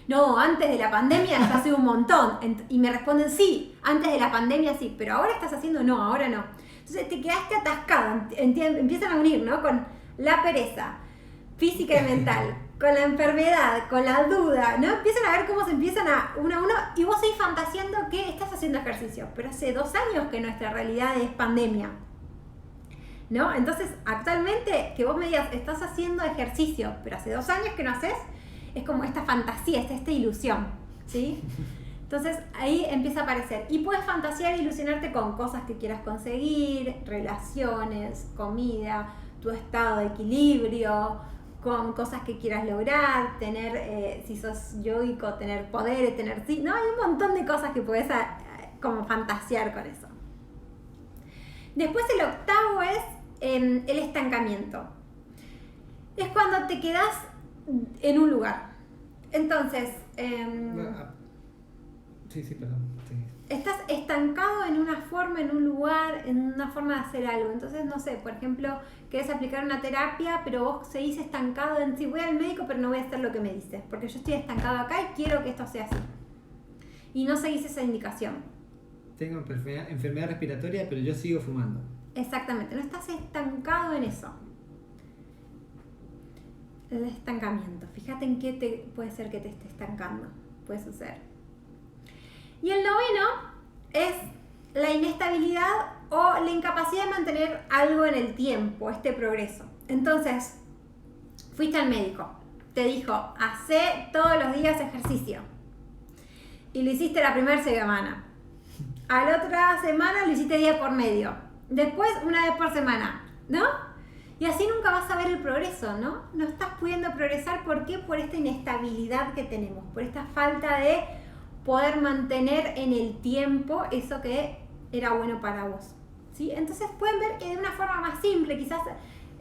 No, antes de la pandemia ya hace un montón. Y me responden, sí, antes de la pandemia sí, pero ahora estás haciendo, no, ahora no. Entonces te quedaste atascado, empiezan a unir, ¿no? Con la pereza física y mental, con la enfermedad, con la duda, ¿no? Empiezan a ver cómo se empiezan uno a uno, y vos seguís fantaseando que estás haciendo ejercicio, pero hace 2 años que nuestra realidad es pandemia, ¿no? Entonces, actualmente, que vos me digas, estás haciendo ejercicio, pero hace 2 años que no haces, es como esta fantasía, esta ilusión, ¿sí? Entonces ahí empieza a aparecer. Y puedes fantasear e ilusionarte con cosas que quieras conseguir, relaciones, comida, tu estado de equilibrio, con cosas que quieras lograr, tener, si sos yoico, tener poder, tener... No, hay un montón de cosas que puedes como fantasear con eso. Después el octavo es el estancamiento. Es cuando te quedas en un lugar. Entonces... Sí, perdón. Sí. Estás estancado en una forma, en un lugar, en una forma de hacer algo. Entonces, no sé, por ejemplo, querés aplicar una terapia, pero vos seguís estancado en sí, voy al médico, pero no voy a hacer lo que me dice, porque yo estoy estancado acá y quiero que esto sea así. Y no seguís esa indicación. Tengo enfermedad respiratoria, pero yo sigo fumando. Exactamente, no estás estancado en eso. El estancamiento. Fíjate en qué puede ser que te esté estancando. Puede suceder. Y el noveno es la inestabilidad o la incapacidad de mantener algo en el tiempo, este progreso. Entonces, fuiste al médico, te dijo, hacé todos los días ejercicio. Y lo hiciste la primera semana. A la otra semana lo hiciste día por medio. Después, una vez por semana, ¿no? Y así nunca vas a ver el progreso, ¿no? No estás pudiendo progresar. ¿Por qué? Por esta inestabilidad que tenemos, por esta falta de poder mantener en el tiempo eso que era bueno para vos, ¿sí? Entonces pueden ver que de una forma más simple, quizás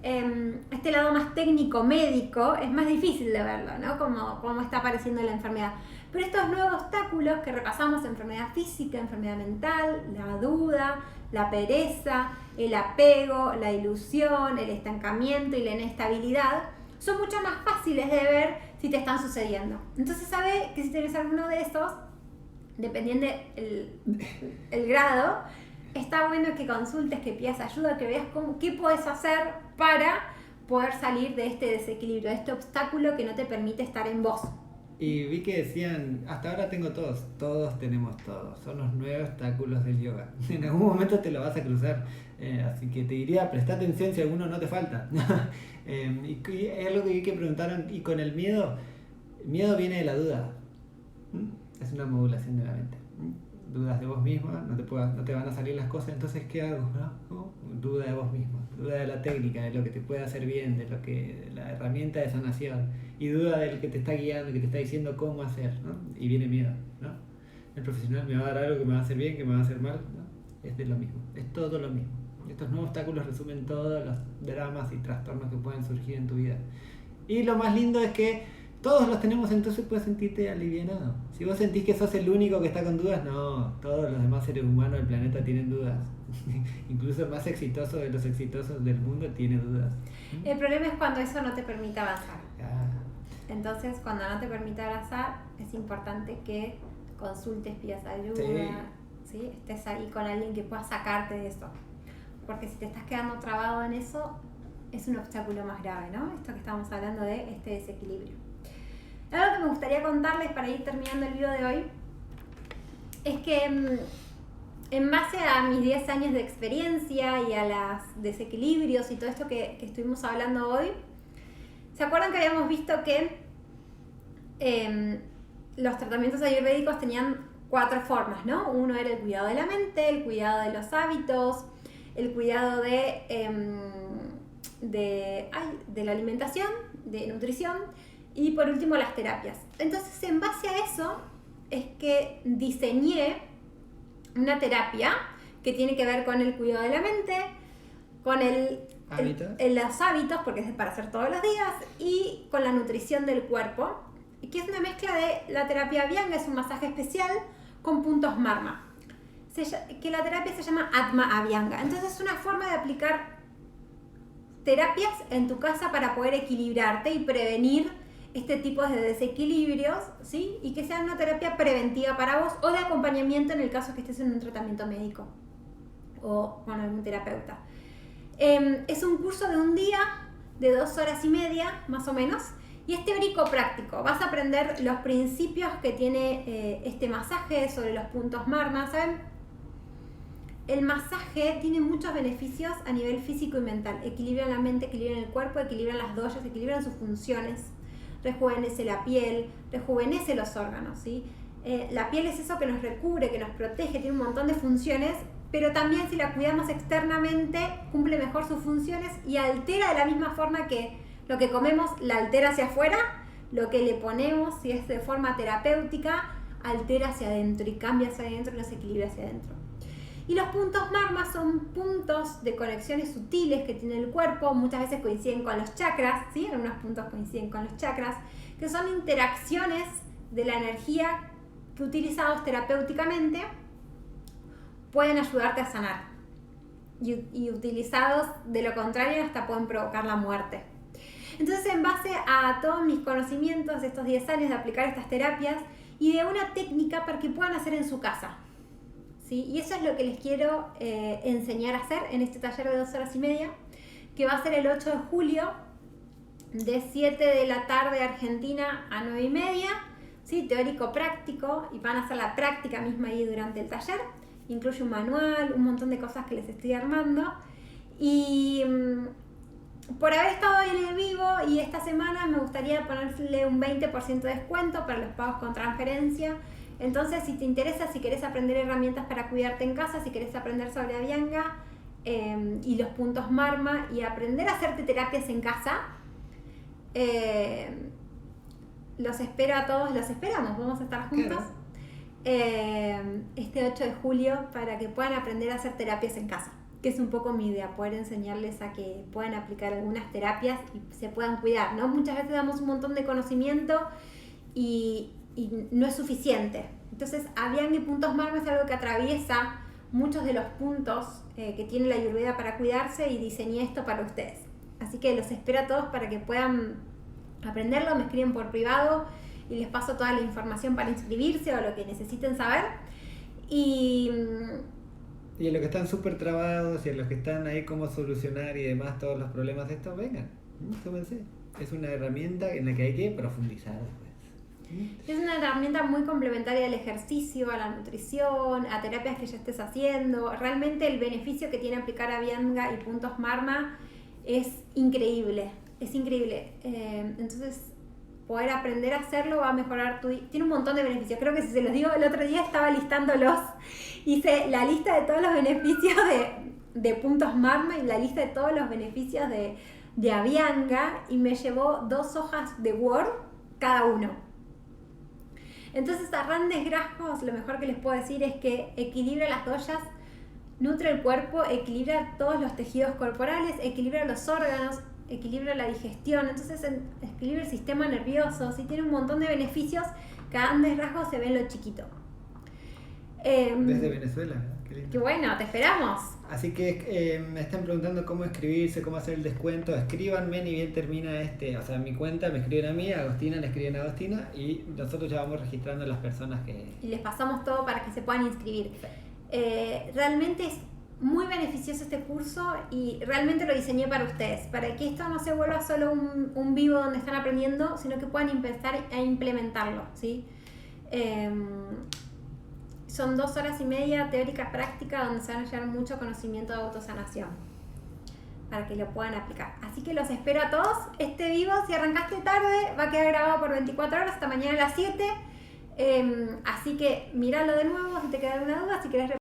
este lado más técnico médico es más difícil de verlo, ¿no? Como está apareciendo la enfermedad. Pero estos nuevos obstáculos que repasamos, enfermedad física, enfermedad mental, la duda, la pereza, el apego, la ilusión, el estancamiento y la inestabilidad, son mucho más fáciles de ver si te están sucediendo. Entonces sabe que si tienes alguno de estos, dependiendo el grado, está bueno que consultes, que pidas ayuda, que veas qué puedes hacer para poder salir de este desequilibrio, de este obstáculo que no te permite estar en vos. Y vi que decían, hasta ahora tengo todos tenemos todos, son los 9 obstáculos del yoga. En algún momento te lo vas a cruzar, así que te diría, presta atención si alguno no te falta. Y es algo que vi que preguntaron, y con el miedo viene de la duda. Es una modulación de la mente. Dudas de vos mismo, no te van a salir las cosas, entonces ¿qué hago? ¿No? Duda de vos mismo, duda de la técnica, de lo que te puede hacer bien, de la herramienta de sanación, y duda del que te está guiando, que te está diciendo cómo hacer, ¿no? Y viene miedo, ¿no? El profesional me va a dar algo que me va a hacer bien, que me va a hacer mal, ¿no? Es de lo mismo, es todo lo mismo. Estos nuevos obstáculos resumen todos los dramas y trastornos que pueden surgir en tu vida. Y lo más lindo es que todos los tenemos, entonces puedes sentirte alivianado. Si vos sentís que sos el único que está con dudas, no, todos los demás seres humanos del planeta tienen dudas. Incluso el más exitoso de los exitosos del mundo tiene dudas. El problema es cuando eso no te permite avanzar. Ah. Entonces, cuando no te permite avanzar, es importante que consultes, pidas ayuda, ¿sí? Estés ahí con alguien que pueda sacarte de eso. Porque si te estás quedando trabado en eso, es un obstáculo más grave, ¿no? Esto que estamos hablando de este desequilibrio. Algo que me gustaría contarles para ir terminando el video de hoy es que en base a mis 10 años de experiencia y a los desequilibrios y todo esto que estuvimos hablando hoy, ¿se acuerdan que habíamos visto que los tratamientos ayurvédicos tenían 4 formas, ¿no? Uno era el cuidado de la mente, el cuidado de los hábitos, el cuidado de la alimentación, de nutrición, y por último las terapias. Entonces, en base a eso es que diseñé una terapia que tiene que ver con el cuidado de la mente, con los hábitos, porque es para hacer todos los días, y con la nutrición del cuerpo, que es una mezcla de la terapia Abhyanga, es un masaje especial con puntos Marma, que la terapia se llama Atma Abhyanga. Entonces es una forma de aplicar terapias en tu casa para poder equilibrarte y prevenir este tipo de desequilibrios, ¿sí? Y que sea una terapia preventiva para vos o de acompañamiento en el caso que estés en un tratamiento médico o con algún terapeuta. Es un curso de un día, de 2 horas y media, más o menos, y es teórico práctico. Vas a aprender los principios que tiene este masaje sobre los puntos Marma, ¿saben? El masaje tiene muchos beneficios a nivel físico y mental. Equilibran la mente, equilibran el cuerpo, equilibran las doyas, equilibran sus funciones. Rejuvenece la piel, rejuvenece los órganos, ¿sí? La piel es eso que nos recubre, que nos protege, tiene un montón de funciones, pero también si la cuidamos externamente, cumple mejor sus funciones y altera de la misma forma que lo que comemos la altera hacia afuera, lo que le ponemos, si es de forma terapéutica, altera hacia adentro y cambia hacia adentro y nos equilibra hacia adentro. Y los puntos Marma son puntos de conexiones sutiles que tiene el cuerpo, muchas veces coinciden con los chakras, ¿sí? Algunos puntos coinciden con los chakras, que son interacciones de la energía que utilizados terapéuticamente pueden ayudarte a sanar. Y utilizados de lo contrario hasta pueden provocar la muerte. Entonces, en base a todos mis conocimientos de estos 10 años de aplicar estas terapias y de una técnica para que puedan hacer en su casa, ¿sí? Y eso es lo que les quiero enseñar a hacer en este taller de 2 horas y media, que va a ser el 8 de julio, de 7 de la tarde Argentina a 9 y media, ¿sí? Teórico práctico, y van a hacer la práctica misma ahí durante el taller. Incluye un manual, un montón de cosas que les estoy armando. Y por haber estado hoy en el vivo y esta semana me gustaría ponerle un 20% de descuento para los pagos con transferencia. Entonces, si te interesa, si querés aprender herramientas para cuidarte en casa, si querés aprender sobre Abhyanga y los puntos Marma y aprender a hacerte terapias en casa, los espero a todos, los esperamos, vamos a estar juntos este 8 de julio para que puedan aprender a hacer terapias en casa. que es un poco mi idea, poder enseñarles a que puedan aplicar algunas terapias y se puedan cuidar, ¿no? Muchas veces damos un montón de conocimiento y no es suficiente. Entonces, Abhyanga y puntos Marma es algo que atraviesa muchos de los puntos que tiene la Ayurveda para cuidarse, y diseñé esto para ustedes. Así que los espero a todos para que puedan aprenderlo. Me escriben por privado y les paso toda la información para inscribirse o lo que necesiten saber. Y en los que están súper trabados y en los que están ahí cómo solucionar y demás todos los problemas de esto, vengan, súmense. Es una herramienta en la que hay que profundizar después. Es una herramienta muy complementaria al ejercicio, a la nutrición, a terapias que ya estés haciendo. Realmente el beneficio que tiene aplicar Abhyanga y puntos Marma es increíble, es increíble. Entonces, poder aprender a hacerlo va a mejorar tu... Tiene un montón de beneficios. Creo que si se los digo, el otro día estaba listándolos. Hice la lista de todos los beneficios de puntos Marma y la lista de todos los beneficios de Abhyanga, y me llevó 2 hojas de Word cada uno. Entonces, a grandes rasgos, lo mejor que les puedo decir es que equilibra las doshas, nutre el cuerpo, equilibra todos los tejidos corporales, equilibra los órganos, equilibra la digestión, entonces equilibra el sistema nervioso, ¿sí? Tiene un montón de beneficios que a grandes rasgos se ven lo chiquito. Desde Venezuela, qué lindo. Qué bueno, te esperamos. Así que me están preguntando cómo escribirse, cómo hacer el descuento. Escríbanme ni bien termina mi cuenta, me escriben a mí, a Agostina le escriben a Agostina, y nosotros ya vamos registrando las personas que... Y les pasamos todo para que se puedan inscribir. Realmente es muy beneficioso este curso y realmente lo diseñé para ustedes, para que esto no se vuelva solo un vivo donde están aprendiendo, sino que puedan empezar a implementarlo, ¿sí? Son 2 horas y media teórica práctica donde se van a llevar mucho conocimiento de autosanación para que lo puedan aplicar. Así que los espero a todos. Este vivo, si arrancaste tarde, va a quedar grabado por 24 horas hasta mañana a las 7. Así que míralo de nuevo si te queda alguna duda, si querés